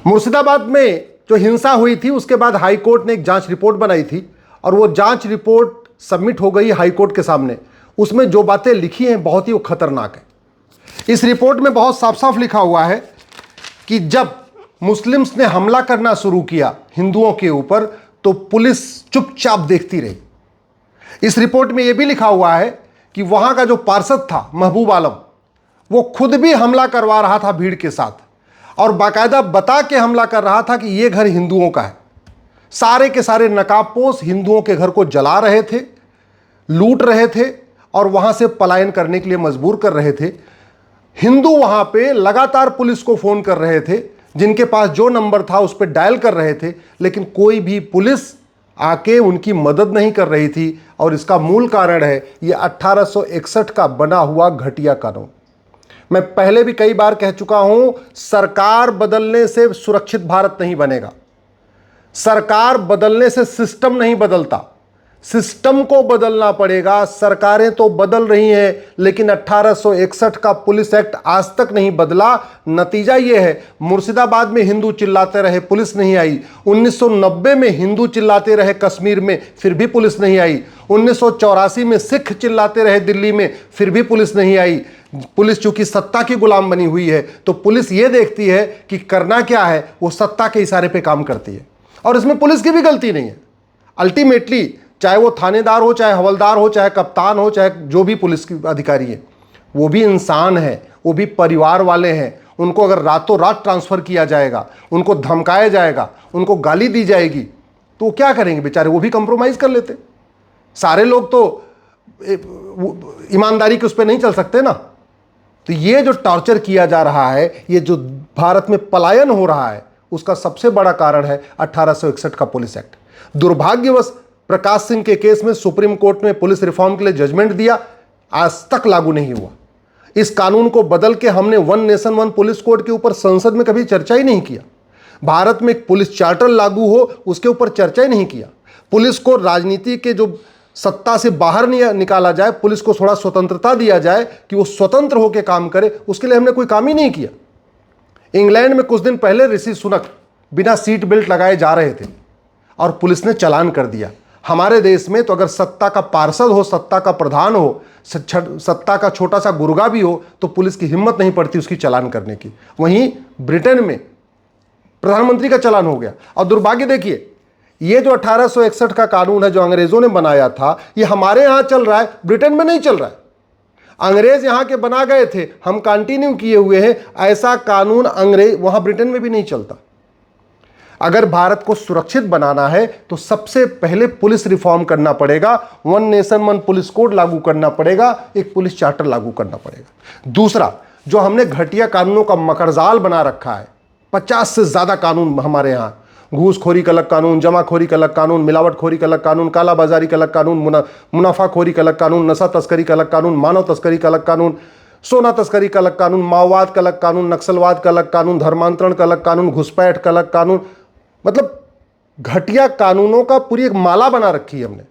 मुर्शिदाबाद में जो हिंसा हुई थी उसके बाद हाई कोर्ट ने एक जांच रिपोर्ट बनाई थी और वो जांच रिपोर्ट सबमिट हो गई हाई कोर्ट के सामने। उसमें जो बातें लिखी हैं बहुत ही वो खतरनाक है। इस रिपोर्ट में बहुत साफ साफ लिखा हुआ है कि जब मुस्लिम्स ने हमला करना शुरू किया हिंदुओं के ऊपर तो पुलिस चुपचाप देखती रही। इस रिपोर्ट में यह भी लिखा हुआ है कि वहां का जो पार्षद था महबूब आलम, वो खुद भी हमला करवा रहा था भीड़ के साथ और बाकायदा बता के हमला कर रहा था कि यह घर हिंदुओं का है। सारे के सारे नकाबपोश हिंदुओं के घर को जला रहे थे, लूट रहे थे और वहां से पलायन करने के लिए मजबूर कर रहे थे। हिंदू वहां पे लगातार पुलिस को फोन कर रहे थे, जिनके पास जो नंबर था उस पर डायल कर रहे थे, लेकिन कोई भी पुलिस आके उनकी मदद नहीं कर रही थी। और इसका मूल कारण है ये 1861 का बना हुआ घटिया कानून। मैं पहले भी कई बार कह चुका हूं, सरकार बदलने से सुरक्षित भारत नहीं बनेगा। सरकार बदलने से सिस्टम नहीं बदलता, सिस्टम को बदलना पड़ेगा। सरकारें तो बदल रही हैं, लेकिन 1861 का पुलिस एक्ट आज तक नहीं बदला। नतीजा यह है, मुर्शिदाबाद में हिंदू चिल्लाते रहे, पुलिस नहीं आई। 1990 में हिंदू चिल्लाते रहे कश्मीर में, फिर भी पुलिस नहीं आई। 1984 में सिख चिल्लाते रहे दिल्ली में, फिर भी पुलिस नहीं आई। पुलिस चूंकि सत्ता की गुलाम बनी हुई है, तो पुलिस यह देखती है कि करना क्या है, वो सत्ता के इशारे पे काम करती है। और इसमें पुलिस की भी गलती नहीं है। अल्टीमेटली चाहे वो थानेदार हो, चाहे हवलदार हो, चाहे कप्तान हो, चाहे जो भी पुलिस की अधिकारी है, वो भी इंसान है, वो भी परिवार वाले हैं। उनको अगर रातों रात ट्रांसफर किया जाएगा, उनको धमकाया जाएगा, उनको गाली दी जाएगी, तो वो क्या करेंगे बेचारे? वो भी कंप्रोमाइज कर लेते। सारे लोग तो ईमानदारी के उस पर नहीं चल सकते ना। तो ये जो टॉर्चर किया जा रहा है, ये जो भारत में पलायन हो रहा है, उसका सबसे बड़ा कारण है 1861 का पुलिस एक्ट। दुर्भाग्यवश प्रकाश सिंह के केस में सुप्रीम कोर्ट में पुलिस रिफॉर्म के लिए जजमेंट दिया, आज तक लागू नहीं हुआ। इस कानून को बदल के हमने one nation one police code के ऊपर संसद में कभी चर्चा ही नहीं किया। भारत में एक पुलिस चार्टर लागू हो, उसके ऊपर चर्चा ही नहीं किया। पुलिस को राजनीति के जो सत्ता से बाहर निकाला जाए, पुलिस को थोड़ा स्वतंत्रता दिया जाए कि वो स्वतंत्र होकर काम करे, उसके लिए हमने कोई काम ही नहीं किया। इंग्लैंड में कुछ दिन पहले ऋषि सुनक बिना सीट बेल्ट लगाए जा रहे थे और पुलिस ने चालान कर दिया। हमारे देश में तो अगर सत्ता का पार्षद हो, सत्ता का प्रधान हो, सत्ता का छोटा सा गुर्गा भी हो, तो पुलिस की हिम्मत नहीं पड़ती उसकी चालान करने की। वहीं ब्रिटेन में प्रधानमंत्री का चालान हो गया। और दुर्भाग्य देखिए, ये जो 1861 का कानून है जो अंग्रेजों ने बनाया था, ये हमारे यहां चल रहा है, ब्रिटेन में नहीं चल रहा है। अंग्रेज यहां के बना गए थे, हम कंटिन्यू किए हुए हैं। ऐसा कानून अंग्रेज वहां ब्रिटेन में भी नहीं चलता। अगर भारत को सुरक्षित बनाना है तो सबसे पहले पुलिस रिफॉर्म करना पड़ेगा, one nation one police code लागू करना पड़ेगा, एक पुलिस चार्टर लागू करना पड़ेगा। दूसरा, जो हमने घटिया कानूनों का मकरजाल बना रखा है, 50 से ज्यादा कानून हमारे यहां, घूसखोरी का अलग कानून, जमाखोरी का अलग कानून, मिलावटखोरी का अलग कानून, कालाबाजारी का अलग कानून, मुनाफाखोरी का अलग कानून, नशा तस्करी का अलग कानून, मानव तस्करी का अलग कानून, सोना तस्करी का अलग कानून, माओवाद का अलग कानून, नक्सलवाद का अलग कानून, धर्मांतरण का अलग कानून, घुसपैठ का अलग कानून। मतलब घटिया कानूनों का पूरी एक माला बना रखी है हमने।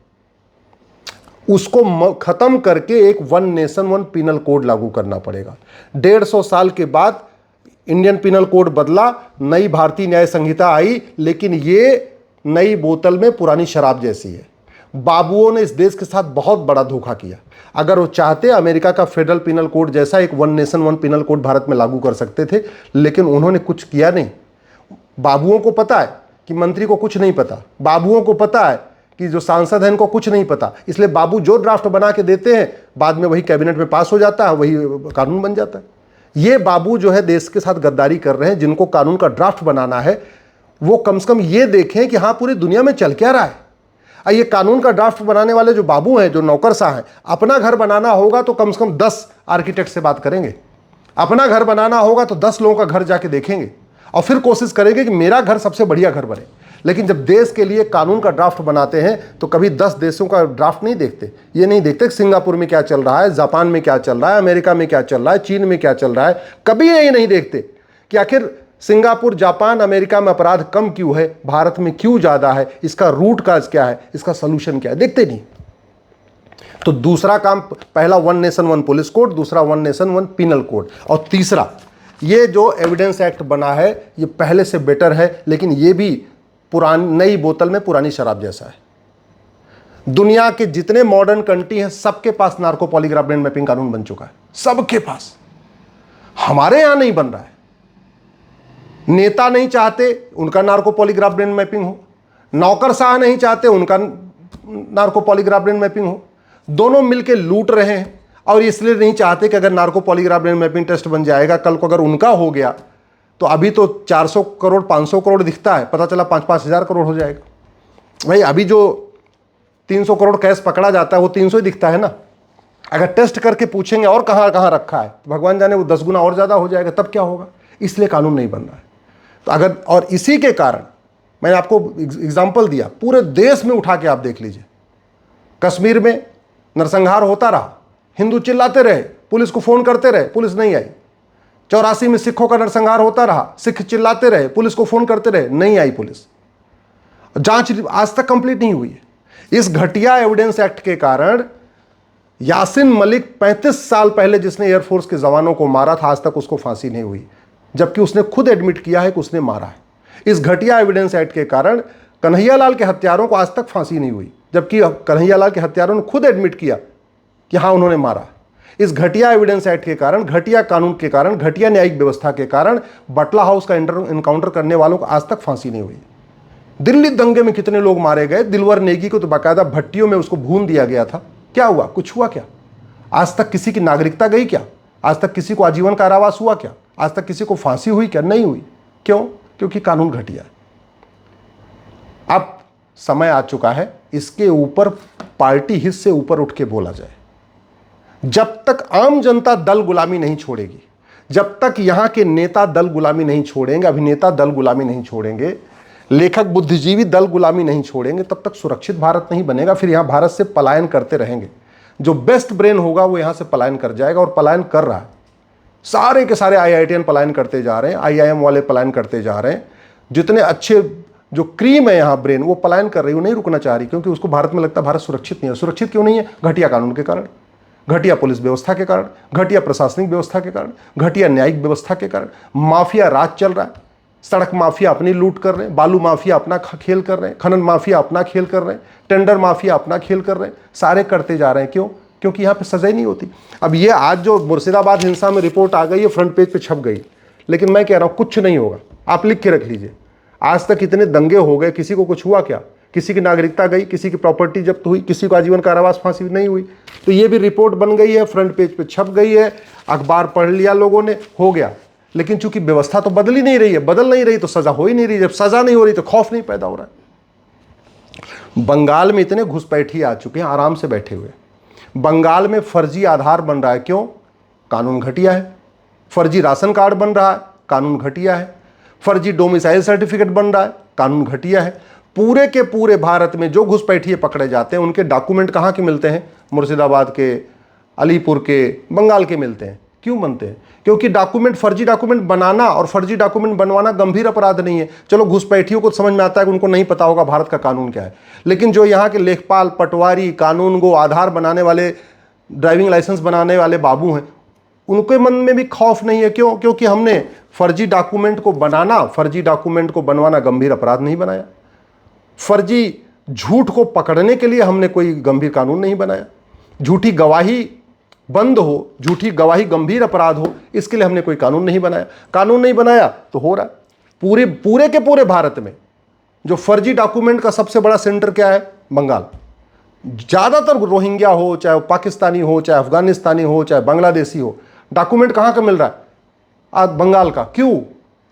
उसको खत्म करके एक one nation one penal code लागू करना पड़ेगा। 150 साल के बाद इंडियन पिनल कोड बदला, नई भारतीय न्याय संहिता आई, लेकिन ये नई बोतल में पुरानी शराब जैसी है। बाबुओं ने इस देश के साथ बहुत बड़ा धोखा किया। अगर वो चाहते अमेरिका का फेडरल पिनल कोड जैसा एक one nation one penal code Bharat में लागू कर सकते थे, लेकिन उन्होंने कुछ किया नहीं। बाबुओं को पता है कि मंत्री को कुछ नहीं पता, बाबुओं को पता है कि जो सांसद हैं इनको कुछ नहीं पता, इसलिए बाबू जो ड्राफ्ट बना के देते हैं बाद में वही कैबिनेट में पास हो जाता है, वही कानून बन जाता है। ये बाबू जो है देश के साथ गद्दारी कर रहे हैं। जिनको कानून का ड्राफ्ट बनाना है वो कम से कम ये देखें कि हाँ पूरी दुनिया में चल क्या रहा है। ये कानून का ड्राफ्ट बनाने वाले जो बाबू हैं, जो नौकरशाह हैं, अपना घर बनाना होगा तो कम से कम 10 आर्किटेक्ट से बात करेंगे। अपना घर बनाना होगा तो 10 लोगों का घर जाके देखेंगे और फिर कोशिश करेंगे कि मेरा घर सबसे बढ़िया घर बने। लेकिन जब देश के लिए कानून का ड्राफ्ट बनाते हैं तो कभी 10 देशों का ड्राफ्ट नहीं देखते। ये नहीं देखते कि सिंगापुर में क्या चल रहा है, जापान में क्या चल रहा है, अमेरिका में क्या चल रहा है, चीन में क्या चल रहा है। कभी ये नहीं देखते कि आखिर सिंगापुर, जापान, अमेरिका में अपराध कम क्यों है, भारत में क्यों ज़्यादा है, इसका रूट काज क्या है, इसका सोल्यूशन क्या है, देखते नहीं। तो दूसरा काम, पहला one nation one police code, दूसरा one nation one penal code, और तीसरा ये जो एविडेंस एक्ट बना है ये पहले से बेटर है, लेकिन ये भी पुरानी नई बोतल में पुरानी शराब जैसा है। दुनिया के जितने मॉडर्न कंट्री हैं सबके पास नार्को पॉलीग्राफ ब्रेन मैपिंग कानून बन चुका है, सबके पास। हमारे यहां नहीं बन रहा है। नेता नहीं चाहते उनका नार्को पॉलीग्राफ ब्रेन मैपिंग हो, नौकरशाह नहीं चाहते उनका नार्को पॉलीग्राफ ब्रेन मैपिंग हो। दोनों मिलकर लूट रहे हैं और इसलिए नहीं चाहते कि अगर narco polygraph brain mapping test बन जाएगा, कल को अगर उनका हो गया तो अभी तो 400 करोड़ 500 करोड़ दिखता है, पता चला 5-5 हज़ार करोड़ हो जाएगा। भाई अभी जो 300 करोड़ कैश पकड़ा जाता है वो 300 ही दिखता है ना। अगर टेस्ट करके पूछेंगे और कहाँ कहाँ रखा है तो भगवान जाने वो 10 गुना और ज़्यादा हो जाएगा, तब क्या होगा। इसलिए कानून नहीं बन रहा है। तो अगर, और इसी के कारण मैंने आपको एग्जाम्पल दिया, पूरे देश में उठा के आप देख लीजिए। कश्मीर में नरसंहार होता रहा, हिंदू चिल्लाते रहे, पुलिस को फ़ोन करते रहे, पुलिस नहीं आई। 84 में सिखों का नरसंहार होता रहा, सिख चिल्लाते रहे, पुलिस को फ़ोन करते रहे, नहीं आई पुलिस। जांच आज तक कंप्लीट नहीं हुई है। इस घटिया एविडेंस एक्ट के कारण यासीन मलिक 35 साल पहले जिसने एयरफोर्स के जवानों को मारा था, आज तक उसको फांसी नहीं हुई, जबकि उसने खुद एडमिट किया है कि उसने मारा है। इस घटिया एविडेंस एक्ट के कारण कन्हैयालाल के हत्यारों को आज तक फांसी नहीं हुई, जबकि कन्हैयालाल के हत्यारों ने खुद एडमिट किया कि हाँ उन्होंने मारा। इस घटिया एविडेंस एक्ट के कारण, घटिया कानून के कारण, घटिया न्यायिक व्यवस्था के कारण बटला हाउस का एनकाउंटर करने वालों को आज तक फांसी नहीं हुई। दिल्ली दंगे में कितने लोग मारे गए, दिलवर नेगी को तो बाकायदा भट्टियों में उसको भून दिया गया था। क्या हुआ? कुछ हुआ क्या? आज तक किसी की नागरिकता गई क्या? आज तक किसी को आजीवन कारावास हुआ क्या? आज तक किसी को फांसी हुई क्या? नहीं हुई। क्यों? क्योंकि कानून घटिया है। अब समय आ चुका है इसके ऊपर पार्टी हित से ऊपर उठ के बोला जाए। जब तक आम जनता दल गुलामी नहीं छोड़ेगी, जब तक यहां के नेता दल गुलामी नहीं छोड़ेंगे, अभिनेता दल गुलामी नहीं छोड़ेंगे, लेखक बुद्धिजीवी दल गुलामी नहीं छोड़ेंगे, तब तक सुरक्षित भारत नहीं बनेगा। फिर यहां भारत से पलायन करते रहेंगे। जो बेस्ट ब्रेन होगा वो यहां से पलायन कर जाएगा, और पलायन कर रहा है। सारे के सारे IITian पलायन करते जा रहे हैं, IIM वाले पलायन करते जा रहे हैं। जितने अच्छे जो क्रीम है यहां ब्रेन, वो पलायन कर रही, वो नहीं रुकना चाह रही, क्योंकि उसको भारत में लगता है भारत सुरक्षित नहीं है। सुरक्षित क्यों नहीं है? घटिया कानून के कारण, घटिया पुलिस व्यवस्था के कारण, घटिया प्रशासनिक व्यवस्था के कारण, घटिया न्यायिक व्यवस्था के कारण। माफिया राज चल रहा है। सड़क माफिया अपनी लूट कर रहे हैं, बालू माफिया अपना खेल कर रहे हैं, खनन माफिया अपना खेल कर रहे हैं, टेंडर माफिया अपना खेल कर रहे हैं। सारे करते जा रहे हैं। क्यों? क्योंकि यहाँ पे सजा ही नहीं होती। अब ये आज जो मुर्शिदाबाद हिंसा में रिपोर्ट आ गई है, फ्रंट पेज पे छप गई, लेकिन मैं कह रहा हूँ कुछ नहीं होगा। आप लिख के रख लीजिए। आज तक इतने दंगे हो गए, किसी को कुछ हुआ क्या? किसी की नागरिकता गई, किसी की प्रॉपर्टी जब्त हुई, किसी को आजीवन कारावास फांसी नहीं हुई। तो ये भी रिपोर्ट बन गई है, फ्रंट पेज पे छप गई है, अखबार पढ़ लिया लोगों ने, हो गया। लेकिन चूंकि व्यवस्था तो बदल ही नहीं रही है, बदल नहीं रही तो सजा हो ही नहीं रही। जब सजा नहीं हो रही तो खौफ नहीं पैदा हो रहा है। बंगाल में इतने घुसपैठी आ चुके हैं, आराम से बैठे हुए। बंगाल में फर्जी आधार बन रहा है। क्यों? कानून घटिया है। फर्जी राशन कार्ड बन रहा है, कानून घटिया है। फर्जी डोमिसाइल सर्टिफिकेट बन रहा है, कानून घटिया है। पूरे के पूरे भारत में जो घुसपैठिए पकड़े जाते हैं उनके डॉक्यूमेंट कहाँ के मिलते हैं? मुर्शिदाबाद के, अलीपुर के, बंगाल के मिलते हैं। क्यों बनते हैं? क्योंकि डॉक्यूमेंट, फर्जी डॉक्यूमेंट बनाना और फर्जी डॉक्यूमेंट बनवाना गंभीर अपराध नहीं है। चलो घुसपैठियों को समझ में आता है कि उनको नहीं पता होगा भारत का कानून क्या है, लेकिन जो यहाँ के लेखपाल, पटवारी, कानून गो, आधार बनाने वाले, ड्राइविंग लाइसेंस बनाने वाले बाबू हैं, उनके मन में भी खौफ नहीं है। क्यों? क्योंकि हमने फर्जी डॉक्यूमेंट को बनाना, फर्जी डॉक्यूमेंट को बनवाना गंभीर अपराध नहीं बनाया। फर्जी झूठ को पकड़ने के लिए हमने कोई गंभीर कानून नहीं बनाया। झूठी गवाही बंद हो, झूठी गवाही गंभीर अपराध हो, इसके लिए हमने कोई कानून नहीं बनाया। कानून नहीं बनाया तो हो रहा है। पूरे के पूरे भारत में जो फर्जी डॉक्यूमेंट का सबसे बड़ा सेंटर क्या है? बंगाल। ज़्यादातर रोहिंग्या हो, चाहे पाकिस्तानी हो, चाहे अफगानिस्तानी हो, चाहे बांग्लादेशी हो, डॉक्यूमेंट कहाँ का मिल रहा है? आज बंगाल का। क्यों?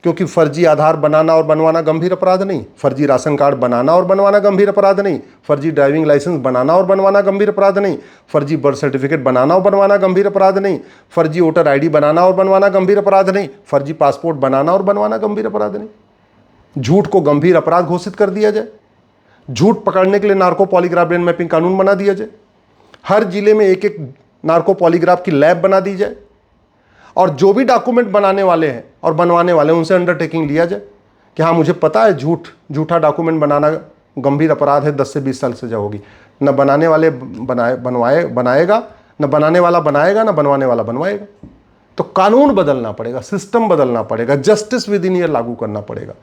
क्योंकि फर्जी आधार बनाना और बनवाना गंभीर अपराध नहीं, फर्जी राशन कार्ड बनाना और बनवाना गंभीर अपराध नहीं, फर्जी ड्राइविंग लाइसेंस बनाना और बनवाना गंभीर अपराध नहीं, फर्जी बर्थ सर्टिफिकेट बनाना और बनवाना गंभीर अपराध नहीं, फर्जी वोटर ID बनाना और बनवाना गंभीर अपराध नहीं, फर्जी पासपोर्ट बनाना और बनवाना गंभीर अपराध नहीं। झूठ को गंभीर अपराध घोषित कर दिया जाए। झूठ पकड़ने के लिए नार्को पॉलीग्राफ ब्रेन मैपिंग कानून बना दिया जाए। हर जिले में एक एक नार्को पॉलीग्राफ की लैब बना दी जाए, और जो भी डॉक्यूमेंट बनाने वाले हैं और बनवाने वाले हैं उनसे अंडरटेकिंग लिया जाए कि हाँ मुझे पता है झूठा डॉक्यूमेंट बनाना गंभीर अपराध है, 10 से 20 साल सजा होगी। न बनाने वाले बनाएगा, न बनाने वाला बनाएगा, न बनवाने वाला बनवाएगा। तो कानून बदलना पड़ेगा, सिस्टम बदलना पड़ेगा, जस्टिस विद इन ईयर लागू करना पड़ेगा।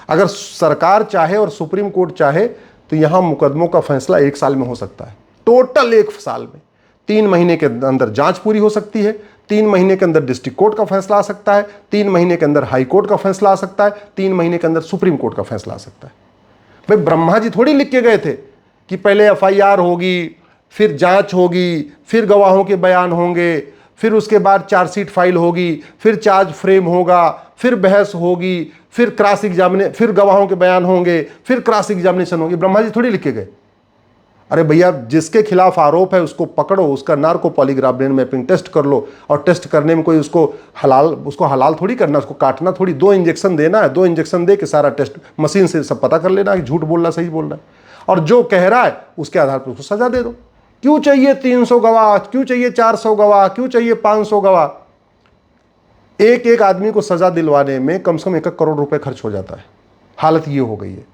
अगर सरकार चाहे और सुप्रीम कोर्ट चाहे तो यहां मुकदमों का फैसला 1 साल में हो सकता है, टोटल 1 साल में। 3 महीने के अंदर जांच पूरी हो सकती है, 3 महीने के अंदर डिस्ट्रिक्ट कोर्ट का फैसला आ सकता है, 3 महीने के अंदर हाई कोर्ट का फैसला आ सकता है, 3 महीने के अंदर सुप्रीम कोर्ट का फैसला आ सकता है। भाई ब्रह्मा जी थोड़ी लिख के गए थे कि पहले FIR होगी, फिर जांच होगी, फिर गवाहों के बयान होंगे, फिर उसके बाद चार्जशीट फाइल होगी, फिर चार्ज फ्रेम होगा, फिर बहस होगी, फिर क्रॉस एग्जामिनेशन, फिर गवाहों के बयान होंगे, फिर क्रॉस एग्जामिनेशन होगी। ब्रह्मा जी थोड़ी लिख के गए। अरे भैया, जिसके खिलाफ आरोप है उसको पकड़ो, उसका narco polygraph brain mapping test कर लो, और टेस्ट करने में कोई उसको हलाल थोड़ी करना, उसको काटना थोड़ी, 2 इंजेक्शन देना है, 2 इंजेक्शन दे के सारा टेस्ट मशीन से सब पता कर लेना है कि झूठ बोल रहा सही बोल रहा है, और जो कह रहा है उसके आधार पर उसको सजा दे दो। क्यों चाहिए 300 गवाह, क्यों चाहिए 400 गवाह, क्यों चाहिए 500 गवाह? एक एक आदमी को सजा दिलवाने में कम से कम 1 करोड़ रुपए खर्च हो जाता है। हालत ये हो गई है,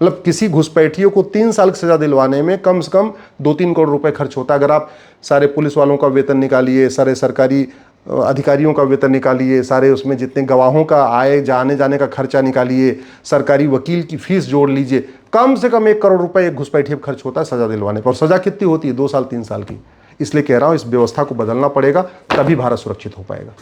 मतलब किसी घुसपैठियों को 3 साल की सजा दिलवाने में कम से कम 2-3 करोड़ रुपए खर्च होता है। अगर आप सारे पुलिस वालों का वेतन निकालिए, सारे सरकारी अधिकारियों का वेतन निकालिए, सारे उसमें जितने गवाहों का आए जाने जाने का खर्चा निकालिए, सरकारी वकील की फीस जोड़ लीजिए, कम से कम 1 करोड़ रुपए एक घुसपैठिए पर खर्च होता है सजा दिलवाने पर। और सजा कितनी होती है? 2 साल 3 साल की। इसलिए कह रहा हूं इस व्यवस्था को बदलना पड़ेगा, तभी भारत सुरक्षित हो पाएगा।